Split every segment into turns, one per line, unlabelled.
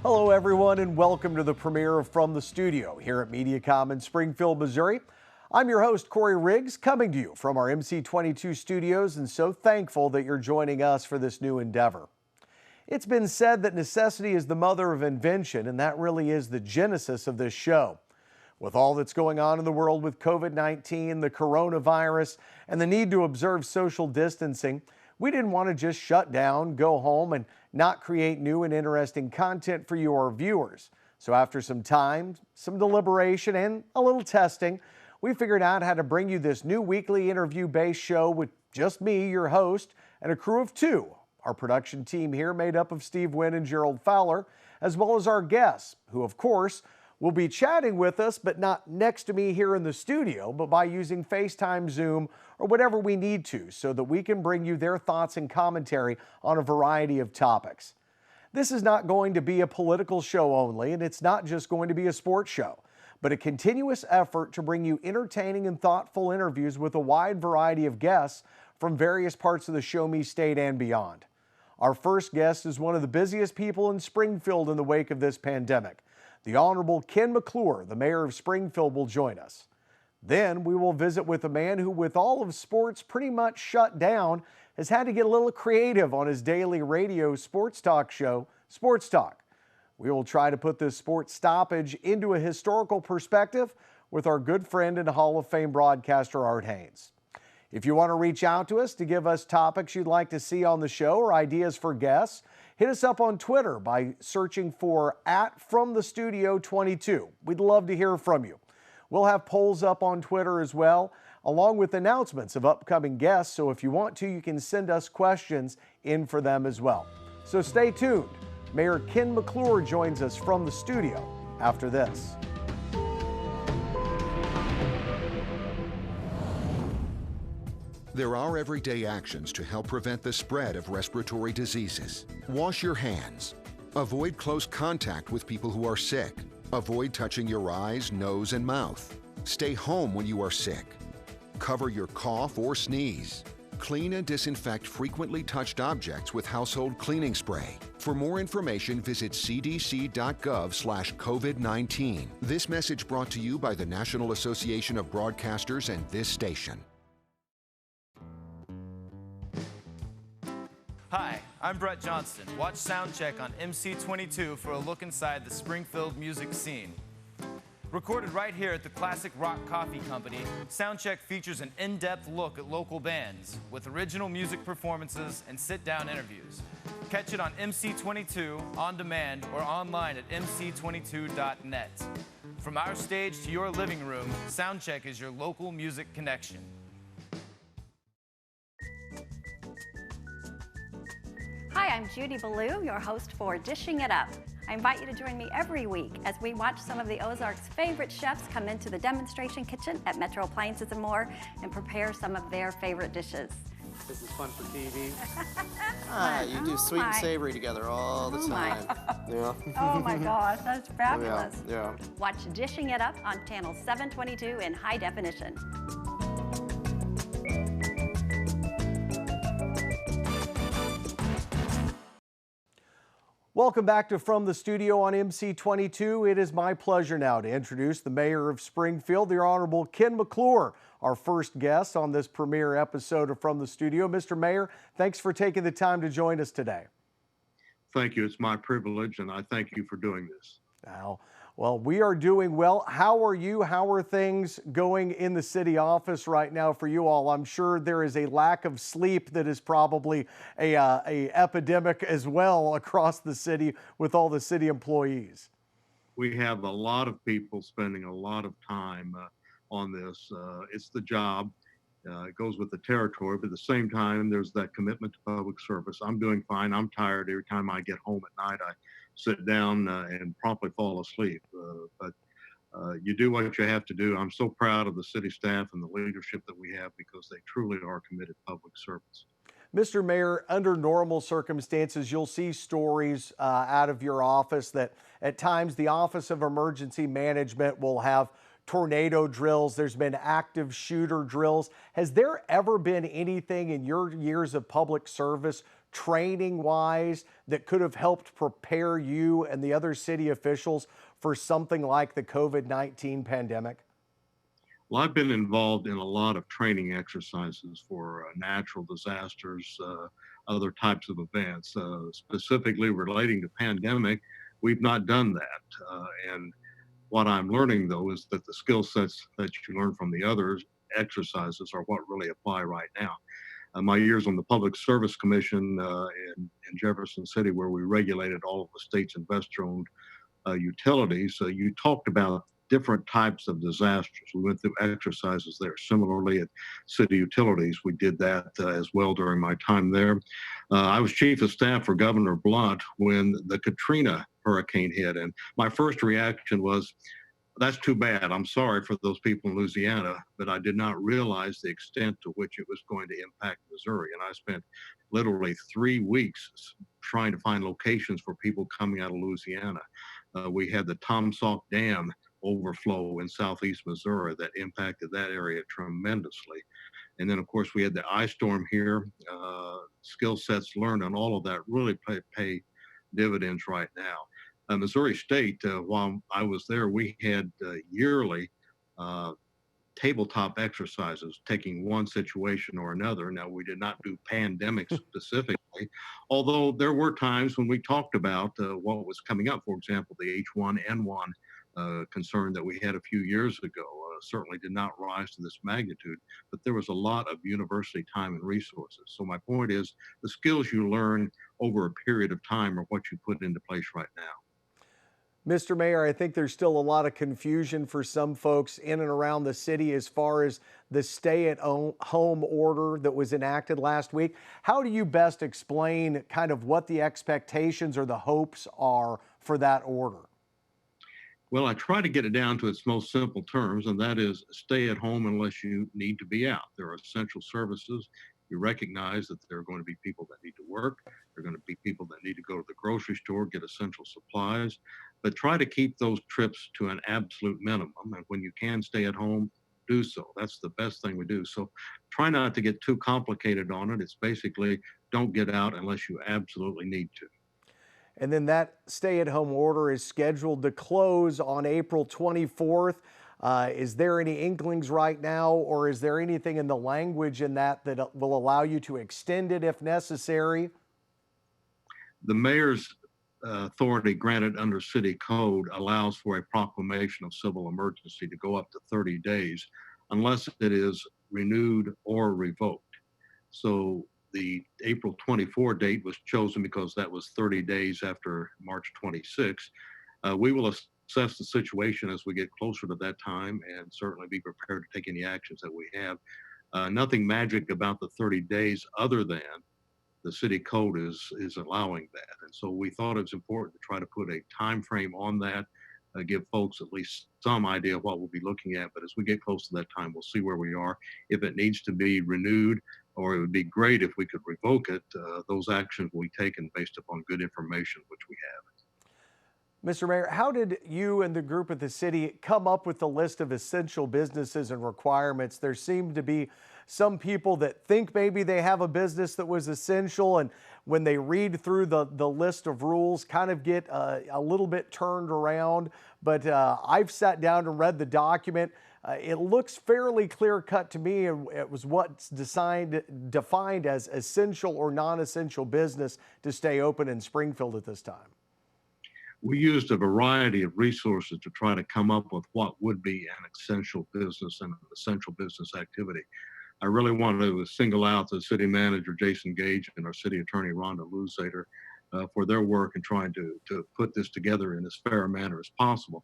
Hello, everyone, and welcome to the premiere of From the Studio here at Mediacom in Springfield, Missouri. I'm your host, Corey Riggs, coming to you from our MC22 studios, and so thankful that you're joining us for this new endeavor. It's been said that necessity is the mother of invention, and that really is the genesis of this show. With all that's going on in the world with COVID-19, the coronavirus, and the need to observe social distancing, we didn't want to just shut down, go home, and not create new and interesting content for you, our viewers. So after some time, some deliberation, and a little testing, we figured out how to bring you this new weekly interview-based show with just me, your host, and a crew of two. Our production team here made up of Steve Wynn and Gerald Fowler, as well as our guests, who, of course, will be chatting with us, but not next to me here in the studio, but by using FaceTime, Zoom, or whatever we need to, so that we can bring you their thoughts and commentary on a variety of topics. This is not going to be a political show only, and it's not just going to be a sports show, but a continuous effort to bring you entertaining and thoughtful interviews with a wide variety of guests from various parts of the Show Me state and beyond. Our first guest is one of the busiest people in Springfield in the wake of this pandemic. The Honorable Ken McClure, the mayor of Springfield, will join us. Then we will visit with a man who, with all of sports pretty much shut down, has had to get a little creative on his daily radio sports talk show, Sports Talk. We will try to put this sports stoppage into a historical perspective with our good friend and Hall of Fame broadcaster, Art Haynes. If you want to reach out to us to give us topics you'd like to see on the show or ideas for guests, hit us up on Twitter by searching for @FromTheStudio22. We'd love to hear from you. We'll have polls up on Twitter as well, along with announcements of upcoming guests, so if you want to, you can send us questions in for them as well. So stay tuned. Mayor Ken McClure joins us from the studio after this.
There are everyday actions to help prevent the spread of respiratory diseases. Wash your hands. Avoid close contact with people who are sick. Avoid touching your eyes, nose, and mouth. Stay home when you are sick. Cover your cough or sneeze. Clean and disinfect frequently touched objects with household cleaning spray. For more information, visit cdc.gov/COVID-19. This message brought to you by the National Association of Broadcasters and this station.
Hi, I'm Brett Johnston. Watch Soundcheck on MC22 for a look inside the Springfield music scene. Recorded right here at the Classic Rock Coffee Company, Soundcheck features an in-depth look at local bands with original music performances and sit-down interviews. Catch it on MC22, on demand, or online at mc22.net. From our stage to your living room, Soundcheck is your local music connection.
Hi, I'm Judy Ballou, your host for Dishing It Up. I invite you to join me every week as we watch some of the Ozarks' favorite chefs come into the demonstration kitchen at Metro Appliances and More and prepare some of their favorite dishes.
This is fun for TV.
You
do sweet and savory together all the time. Yeah.
Oh my gosh, that's fabulous.
Yeah.
Watch Dishing It Up on channel 722 in high definition.
Welcome back to From the Studio on MC22. It is my pleasure now to introduce the mayor of Springfield, the Honorable Ken McClure, our first guest on this premiere episode of From the Studio. Mr. Mayor, thanks for taking the time to join us today.
Thank you. It's my privilege, and I thank you for doing this.
Well, we are doing well. How are you? How are things going in the city office right now for you all? I'm sure there is a lack of sleep that is probably a epidemic as well across the city with all the city employees.
We have a lot of people spending a lot of time on this. It's the job. It goes with the territory, but at the same time, there's that commitment to public service. I'm doing fine. I'm tired. Every time I get home at night, I sit down and promptly fall asleep. But you do what you have to do. I'm so proud of the city staff and the leadership that we have because they truly are committed public service.
Mr. Mayor, under normal circumstances, you'll see stories out of your office that at times the Office of Emergency Management will have tornado drills. There's been active shooter drills. Has there ever been anything in your years of public service training wise, that could have helped prepare you and the other city officials for something like the COVID-19 pandemic?
Well, I've been involved in a lot of training exercises for natural disasters, other types of events, specifically relating to pandemic. We've not done that. And what I'm learning, though, is that the skill sets that you learn from the others exercises are what really apply right now. My years on the Public Service Commission in Jefferson City, where we regulated all of the state's investor-owned utilities, you talked about different types of disasters. We went through exercises there. Similarly, at city utilities, we did that as well during my time there. I was chief of staff for Governor Blunt when the Katrina hurricane hit, and my first reaction was, that's too bad. I'm sorry for those people in Louisiana, but I did not realize the extent to which it was going to impact Missouri. And I spent literally 3 weeks trying to find locations for people coming out of Louisiana. We had the Tom Sauk Dam overflow in southeast Missouri that impacted that area tremendously. And then, of course, we had the ice storm here. Skill sets learned on all of that really pay dividends right now. Missouri State, while I was there, we had yearly tabletop exercises, taking one situation or another. Now, we did not do pandemics specifically, although there were times when we talked about what was coming up. For example, the H1N1 concern that we had a few years ago certainly did not rise to this magnitude, but there was a lot of university time and resources. So my point is, the skills you learn over a period of time are what you put into place right now.
Mr. Mayor, I think there's still a lot of confusion for some folks in and around the city as far as the stay-at-home order that was enacted last week. How do you best explain kind of what the expectations or the hopes are for that order?
Well, I try to get it down to its most simple terms, and that is stay at home unless you need to be out. There are essential services. You recognize that there are going to be people that need to work. There are going to be people that need to go to the grocery store, get essential supplies, but try to keep those trips to an absolute minimum. And when you can stay at home, do so. That's the best thing we do. So try not to get too complicated on it. It's basically don't get out unless you absolutely need to.
And then that stay-at-home order is scheduled to close on April 24th. Is there any inklings right now, or is there anything in the language in that that will allow you to extend it if necessary?
The mayor's authority granted under city code allows for a proclamation of civil emergency to go up to 30 days unless it is renewed or revoked. So the April 24 date was chosen because that was 30 days after March 26. We will assess the situation as we get closer to that time and certainly be prepared to take any actions that we have. Nothing magic about the 30 days other than the city code is allowing that. And so we thought it was important to try to put a time frame on that, give folks at least some idea of what we'll be looking at. But as we get close to that time, we'll see where we are. If it needs to be renewed, or it would be great if we could revoke it, those actions will be taken based upon good information, which we have.
Mr. Mayor, how did you and the group at the city come up with the list of essential businesses and requirements? There seemed to be some people that think maybe they have a business that was essential, and when they read through the list of rules, kind of get a little bit turned around. But I've sat down and read the document. It looks fairly clear-cut to me, and it was what's defined as essential or non-essential business to stay open in Springfield at this time.
We used a variety of resources to try to come up with what would be an essential business and an essential business activity. I really wanted to single out the city manager, Jason Gage, and our city attorney, Rhonda Luzader, for their work in trying to put this together in as fair a manner as possible.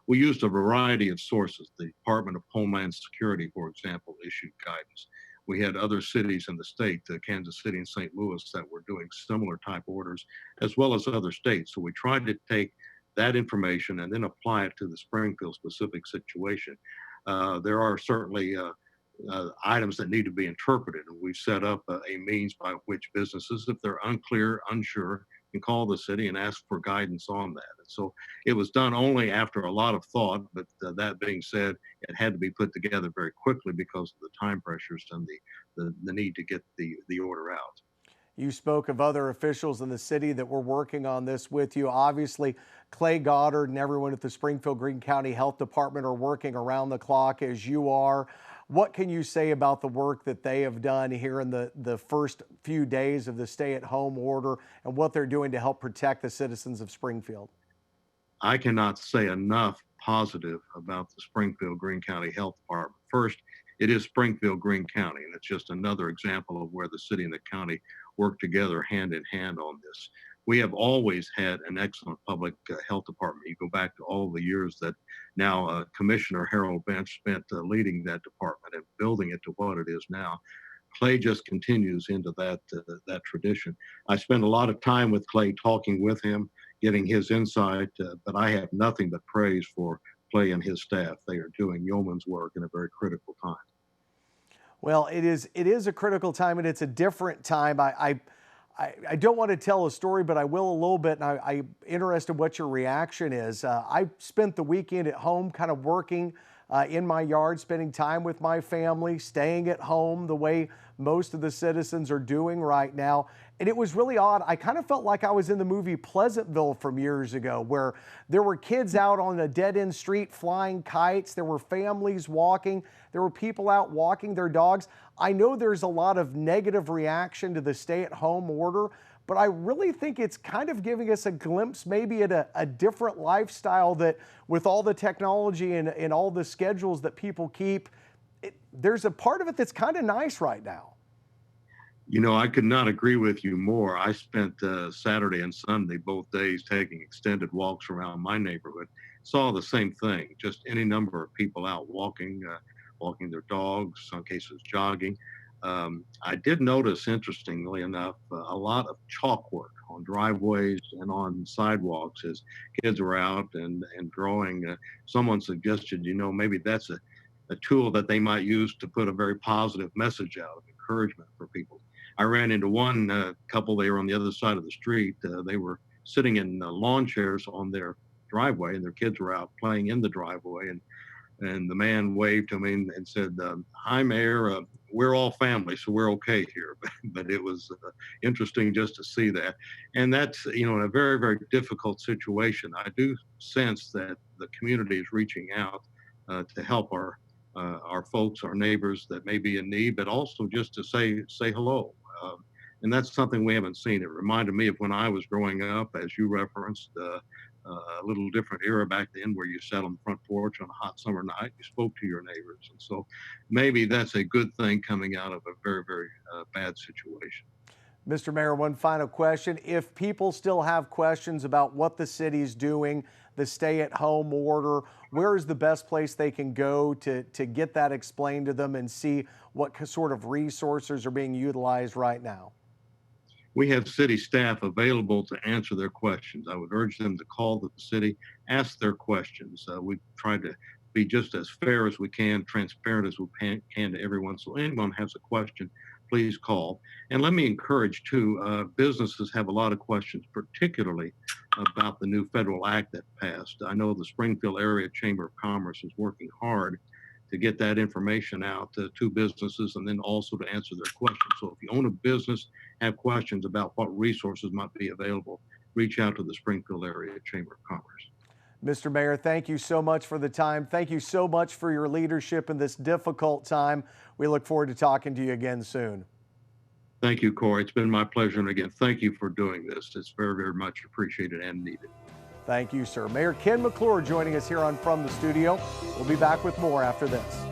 We used a variety of sources. The Department of Homeland Security, for example, issued guidance. We had other cities in the state, Kansas City and St. Louis, that were doing similar type orders, as well as other states. So we tried to take that information and then apply it to the Springfield specific situation. There are certainly items that need to be interpreted, and we've set up a means by which businesses, if they're unclear, unsure, can call the city and ask for guidance on that. And so it was done only after a lot of thought, but that being said, it had to be put together very quickly because of the time pressures and the need to get the order out.
You spoke of other officials in the city that were working on this with you. Obviously, Clay Goddard and everyone at the Springfield-Greene County Health Department are working around the clock as you are. What can you say about the work that they have done here in the first few days of the stay-at-home order and what they're doing to help protect the citizens of Springfield?
I cannot say enough positive about the Springfield-Greene County Health Department. First, it is Springfield-Greene County, and it's just another example of where the city and the county work together hand in hand on this. We have always had an excellent public health department. You go back to all the years that now Commissioner Harold Bench spent leading that department and building it to what it is now. Clay just continues into that tradition. I spend a lot of time with Clay, talking with him, getting his insight, but I have nothing but praise for Clay and his staff. They are doing yeoman's work in a very critical time.
Well, it is a critical time, and it's a different time. I don't want to tell a story, but I will a little bit, and I'm interested what your reaction is. I spent the weekend at home kind of working in my yard, spending time with my family, staying at home the way most of the citizens are doing right now. And it was really odd. I kind of felt like I was in the movie Pleasantville from years ago, where there were kids out on a dead-end street flying kites. There were families walking. There were people out walking their dogs. I know there's a lot of negative reaction to the stay-at-home order, but I really think it's kind of giving us a glimpse maybe at a different lifestyle that, with all the technology and all the schedules that people keep, there's a part of it that's kind of nice right now.
You know, I could not agree with you more. I spent Saturday and Sunday, both days, taking extended walks around my neighborhood. Saw the same thing, just any number of people out walking, walking their dogs, some cases jogging. I did notice, interestingly enough, a lot of chalk work on driveways and on sidewalks as kids were out and drawing. Someone suggested, you know, maybe that's a tool that they might use to put a very positive message out of encouragement for people. I ran into one couple. They were on the other side of the street. They were sitting in lawn chairs on their driveway, and their kids were out playing in the driveway. And the man waved to me and said, "Hi, Mayor. We're all family, so we're okay here." But it was interesting just to see that. And that's, you know, in a very, very difficult situation. I do sense that the community is reaching out to help our folks, our neighbors that may be in need, but also just to say hello. And that's something we haven't seen. It reminded me of when I was growing up, as you referenced, a little different era back then, where you sat on the front porch on a hot summer night, you spoke to your neighbors. And so maybe that's a good thing coming out of a very, very bad situation.
Mr. Mayor, one final question. If people still have questions about what the city's doing, the stay-at-home order, where is the best place they can go to get that explained to them and see what sort of resources are being utilized right now?
We have city staff available to answer their questions. I would urge them to call the city, ask their questions. We try to be just as fair as we can, transparent as we can to everyone. So anyone has a question, please call. And let me encourage too, businesses have a lot of questions, particularly about the new federal act that passed. I know the Springfield Area Chamber of Commerce is working hard to get that information out to businesses and then also to answer their questions. So if you own a business, have questions about what resources might be available, reach out to the Springfield Area Chamber of Commerce.
Mr. Mayor, thank you so much for the time. Thank you so much for your leadership in this difficult time. We look forward to talking to you again soon.
Thank you, Corey. It's been my pleasure. And again, thank you for doing this. It's very, very much appreciated and needed.
Thank you, sir. Mayor Ken McClure joining us here on From the Studio. We'll be back with more after this.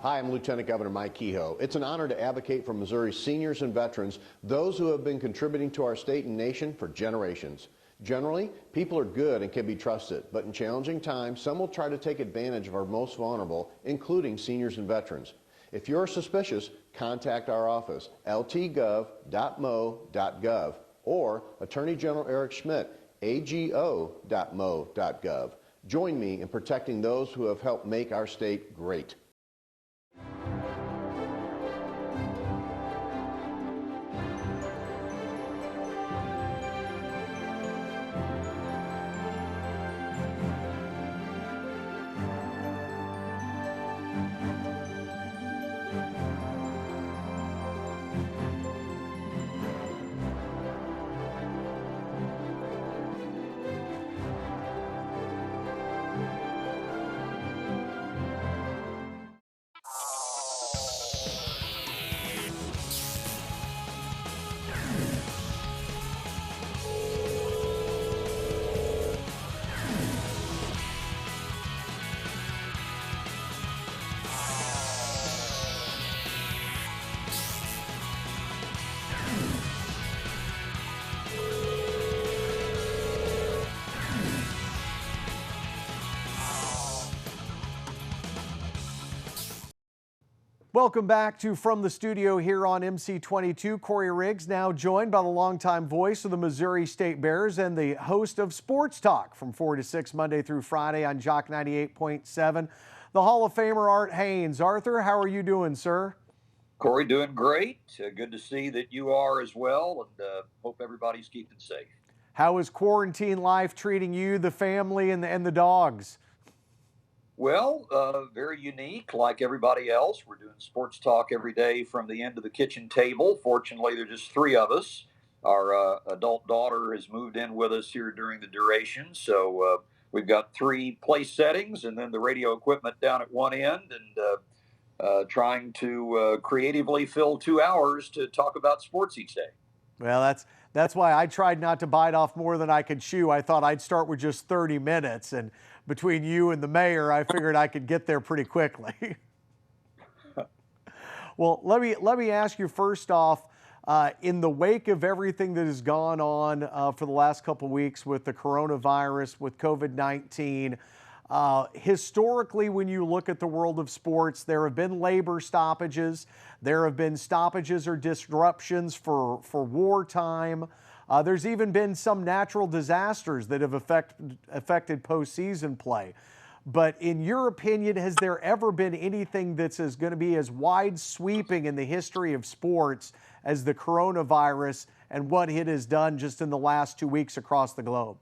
Hi, I'm Lieutenant Governor Mike Kehoe. It's an honor to advocate for Missouri's seniors and veterans, those who have been contributing to our state and nation for generations. Generally, people are good and can be trusted, but in challenging times, some will try to take advantage of our most vulnerable, including seniors and veterans. If you're suspicious, contact our office, ltgov.mo.gov, or Attorney General Eric Schmidt, ago.mo.gov. Join me in protecting those who have helped make our state great.
Welcome back to From the Studio here on MC22. Corey Riggs now joined by the longtime voice of the Missouri State Bears and the host of Sports Talk from 4 to 6 Monday through Friday on Jock 98.7. The Hall of Famer Art Haynes. Arthur, how are you doing, sir?
Corey, doing great. Good to see that you are as well, and hope everybody's keeping safe.
How is quarantine life treating you, the family, and the dogs?
Well, very unique, like everybody else. We're doing sports talk every day from the end of the kitchen table. Fortunately, there's just three of us. Our adult daughter has moved in with us here during the duration, so we've got three place settings and then the radio equipment down at one end, and trying to creatively fill 2 hours to talk about sports each day.
Well, that's why I tried not to bite off more than I could chew. I thought I'd start with just 30 minutes, and between you and the mayor, I figured I could get there pretty quickly. Well, let me ask you first off, in the wake of everything that has gone on for the last couple of weeks with the coronavirus, with COVID-19, historically, when you look at the world of sports, there have been labor stoppages, there have been stoppages or disruptions for wartime. There's even been some natural disasters that have affected postseason play. But in your opinion, has there ever been anything that's going to be as wide sweeping in the history of sports as the coronavirus and what it has done just in the last 2 weeks across the globe?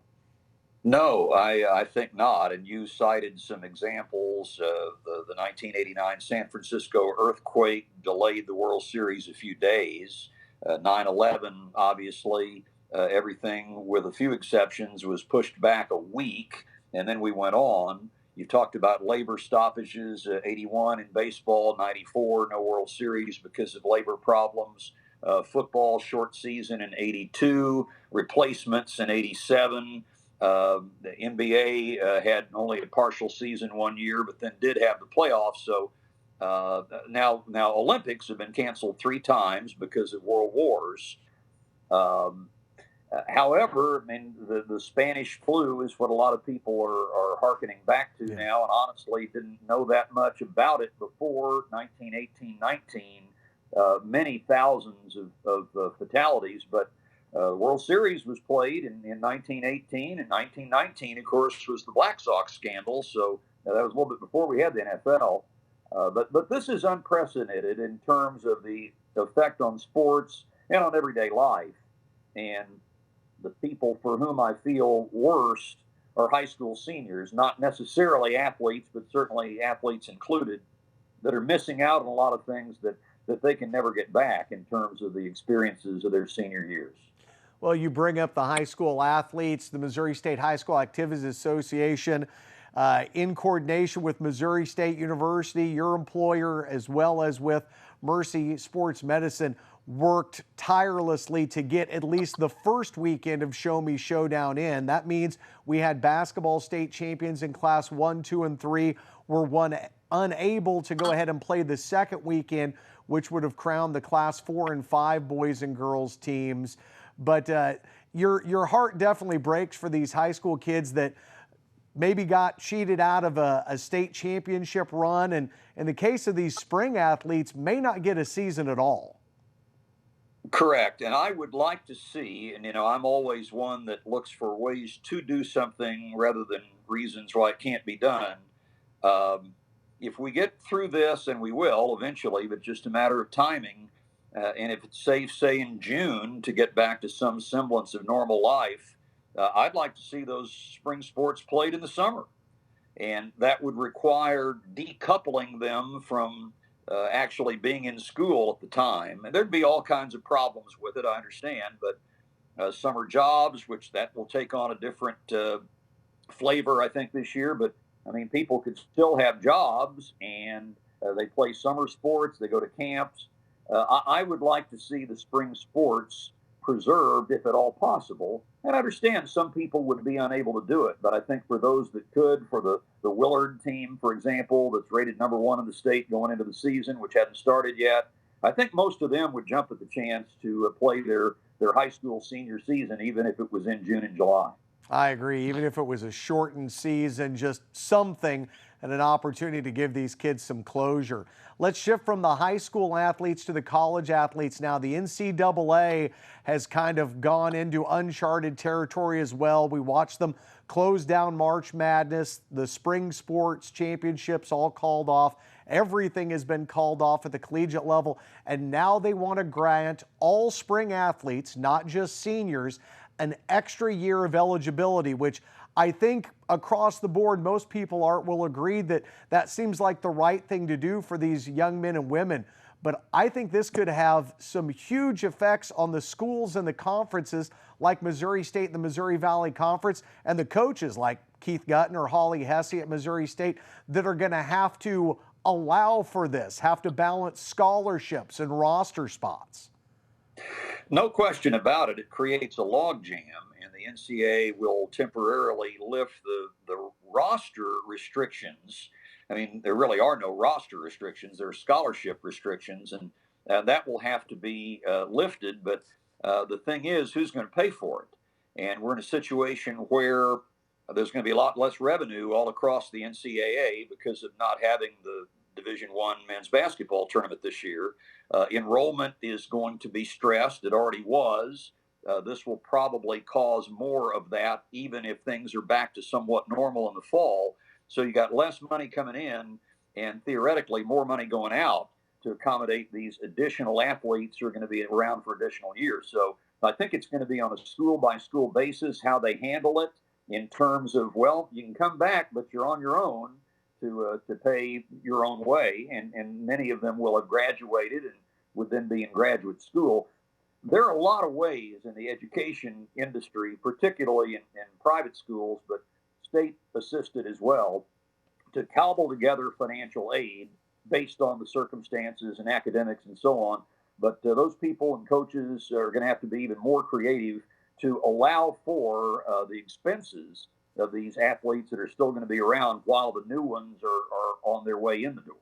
No, I think not. And you cited some examples. The 1989 San Francisco earthquake delayed the World Series a few days. 9/11, obviously, everything with a few exceptions was pushed back a week, and then we went on. You talked about labor stoppages, 81 in baseball, 94, no World Series because of labor problems. Football, short season in 82, replacements in 87. The NBA had only a partial season 1 year, but then did have the playoffs. So now Olympics have been canceled 3 times because of world wars. However, I mean, the Spanish flu is what a lot of people are hearkening back to now, and honestly didn't know that much about it before 1918-19. Many thousands of fatalities, but the World Series was played in 1918, and 1919, of course, was the Black Sox scandal. So that was a little bit before we had the NFL. But this is unprecedented in terms of the effect on sports and on everyday life. And the people for whom I feel worst are high school seniors, not necessarily athletes, but certainly athletes included, that are missing out on a lot of things that they can never get back in terms of the experiences of their senior years.
Well, you bring up the high school athletes. The Missouri State High School Activities Association, in coordination with Missouri State University, your employer, as well as with Mercy Sports Medicine, worked tirelessly to get at least the first weekend of Show Me Showdown in. That means we had basketball state champions in Class 1, 2, and 3 were unable to go ahead and play the second weekend, which would have crowned the Class 4 and 5 boys and girls teams. But your heart definitely breaks for these high school kids that maybe got cheated out of a state championship run, and in the case of these spring athletes, may not get a season at all.
Correct. And I would like to see, and I'm always one that looks for ways to do something rather than reasons why it can't be done. If we get through this, and we will eventually, but just a matter of timing, and if it's safe, say in June, to get back to some semblance of normal life, I'd like to see those spring sports played in the summer. And that would require decoupling them from actually being in school at the time. And there'd be all kinds of problems with it, I understand, but summer jobs, which that will take on a different flavor, I think, this year. But, I mean, people could still have jobs, and they play summer sports, they go to camps. I would like to see the spring sports preserved if at all possible. And I understand some people would be unable to do it, but I think for those that could, for the Willard team, for example, that's rated #1 in the state going into the season, which hasn't started yet, I think most of them would jump at the chance to play their high school senior season, even if it was in June and July.
I agree. Even if it was a shortened season, just something and an opportunity to give these kids some closure. Let's shift from the high school athletes to the college athletes now. The NCAA has kind of gone into uncharted territory as well. We watched them close down March Madness, the spring sports championships all called off. Everything has been called off at the collegiate level, and now they want to grant all spring athletes, not just seniors, an extra year of eligibility, which I think across the board, most people will agree that that seems like the right thing to do for these young men and women. But I think this could have some huge effects on the schools and the conferences like Missouri State and the Missouri Valley Conference, and the coaches like Keith Gutton or Holly Hesse at Missouri State that are going to have to allow for this, have to balance scholarships and roster spots.
No question about it. It creates a logjam, and the NCAA will temporarily lift the roster restrictions. I mean, there really are no roster restrictions. There are scholarship restrictions, and that will have to be lifted. But the thing is, who's going to pay for it? And we're in a situation where there's going to be a lot less revenue all across the NCAA because of not having the Division I men's basketball tournament this year. Enrollment is going to be stressed. It already was. This will probably cause more of that, even if things are back to somewhat normal in the fall. So you got less money coming in and theoretically more money going out to accommodate these additional athletes who are going to be around for additional years. So I think it's going to be on a school by school basis how they handle it in terms of, well, you can come back, but you're on your own to pay your own way. And many of them will have graduated and would then be in graduate school. There are a lot of ways in the education industry, particularly in private schools, but state assisted as well, to cobble together financial aid based on the circumstances and academics and so on. But those people and coaches are going to have to be even more creative to allow for the expenses of these athletes that are still going to be around while the new ones are on their way in the door.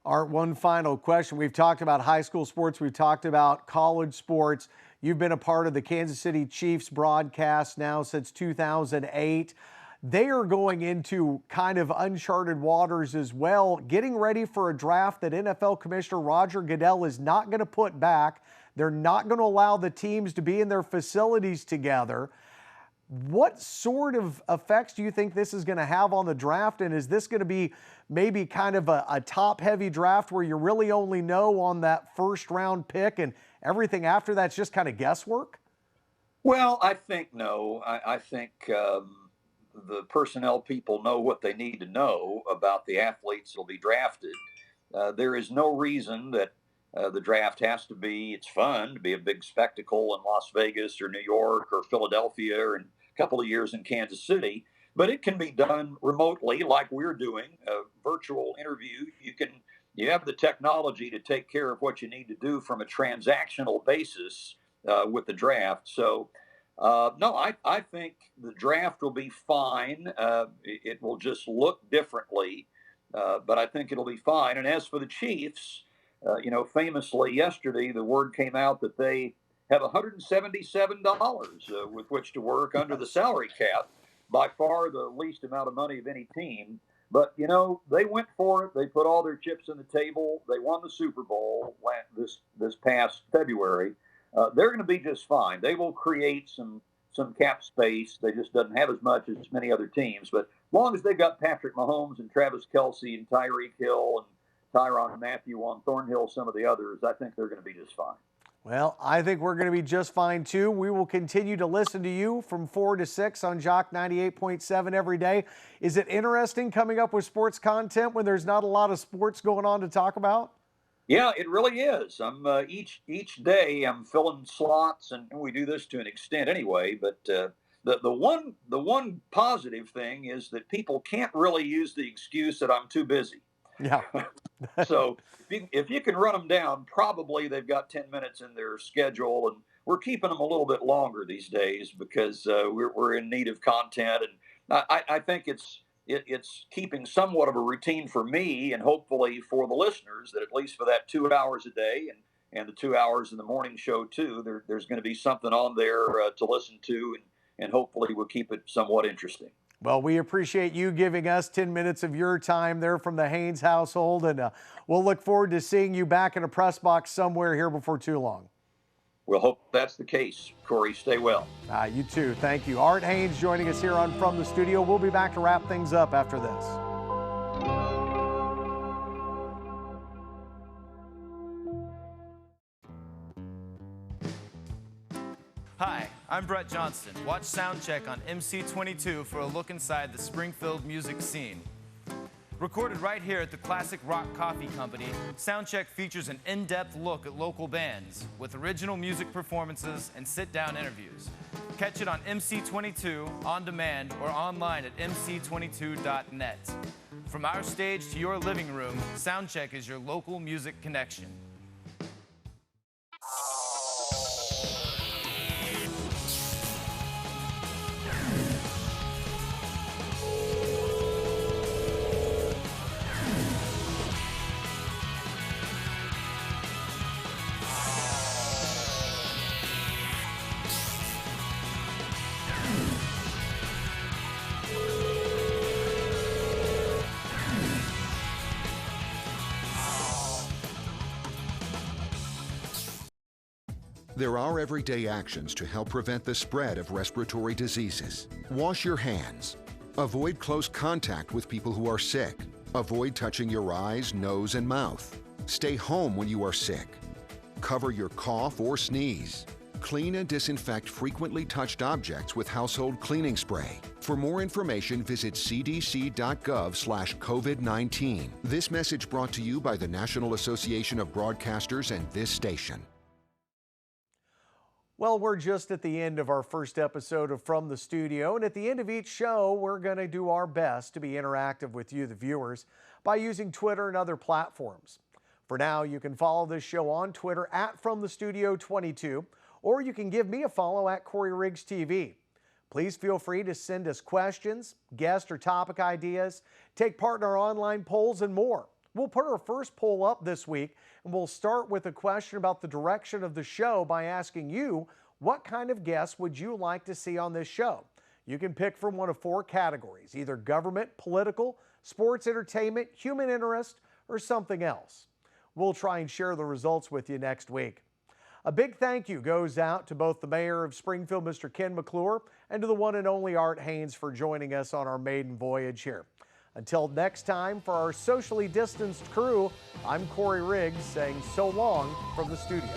Art, one final question. We've talked about high school sports. We've talked about college sports. You've been a part of the Kansas City Chiefs broadcast now since 2008. They are going into kind of uncharted waters as well, getting ready for a draft that NFL Commissioner Roger Goodell is not going to put back. They're not going to allow the teams to be in their facilities together. What sort of effects do you think this is going to have on the draft? And is this going to be maybe kind of a top-heavy draft where you really only know on that first-round pick and everything after that's just kind of guesswork?
Well, I think no. I think the personnel people know what they need to know about the athletes that will be drafted. There is no reason that the draft has to be, it's fun to be a big spectacle in Las Vegas or New York or Philadelphia or in a couple of years in Kansas City, but it can be done remotely like we're doing, a virtual interview. You have the technology to take care of what you need to do from a transactional basis with the draft. So no, I think the draft will be fine. It will just look differently, but I think it'll be fine. And as for the Chiefs, famously yesterday, the word came out that they have $177 with which to work under the salary cap, by far the least amount of money of any team. But, they went for it. They put all their chips on the table. They won the Super Bowl this past February. They're going to be just fine. They will create some cap space. They just doesn't have as much as many other teams. But as long as they got Patrick Mahomes and Travis Kelce and Tyreek Hill and Tyrann Mathieu on Thornhill, some of the others, I think they're going to be just fine.
Well, I think we're going to be just fine, too. We will continue to listen to you from 4 to 6 on Jock 98.7 every day. Is it interesting coming up with sports content when there's not a lot of sports going on to talk about?
Yeah, it really is. I'm each day I'm filling slots, and we do this to an extent anyway. But the one positive thing is that people can't really use the excuse that I'm too busy.
Yeah.
So if you can run them down, probably they've got 10 minutes in their schedule, and we're keeping them a little bit longer these days because we're in need of content, and I think it's keeping somewhat of a routine for me and hopefully for the listeners that at least for that 2 hours a day and the 2 hours in the morning show too, there's going to be something on there to listen to, and hopefully we'll keep it somewhat interesting.
Well, we appreciate you giving us 10 minutes of your time there from the Haynes household, and we'll look forward to seeing you back in a press box somewhere here before too long.
We'll hope that's the case. Corey, stay well.
You too. Thank you. Art Haynes joining us here on From the Studio. We'll be back to wrap things up after this.
Hi, I'm Brett Johnston. Watch Soundcheck on MC22 for a look inside the Springfield music scene. Recorded right here at the Classic Rock Coffee Company, Soundcheck features an in-depth look at local bands with original music performances and sit-down interviews. Catch it on MC22, on demand, or online at mc22.net. From our stage to your living room, Soundcheck is your local music connection.
There are everyday actions to help prevent the spread of respiratory diseases. Wash your hands. Avoid close contact with people who are sick. Avoid touching your eyes, nose, and mouth. Stay home when you are sick. Cover your cough or sneeze. Clean and disinfect frequently touched objects with household cleaning spray. For more information, visit cdc.gov/COVID-19. This message brought to you by the National Association of Broadcasters and this station.
Well, we're just at the end of our first episode of From the Studio, and at the end of each show, we're going to do our best to be interactive with you, the viewers, by using Twitter and other platforms. For now, you can follow this show on Twitter at FromTheStudio22, or you can give me a follow at Corey Riggs TV. Please feel free to send us questions, guest or topic ideas, take part in our online polls, and more. We'll put our first poll up this week, and we'll start with a question about the direction of the show by asking you, what kind of guests would you like to see on this show? You can pick from one of 4 categories, either government, political, sports, entertainment, human interest, or something else. We'll try and share the results with you next week. A big thank you goes out to both the mayor of Springfield, Mr. Ken McClure, and to the one and only Art Haynes for joining us on our maiden voyage here. Until next time, for our socially distanced crew, I'm Corey Riggs saying so long from the studio.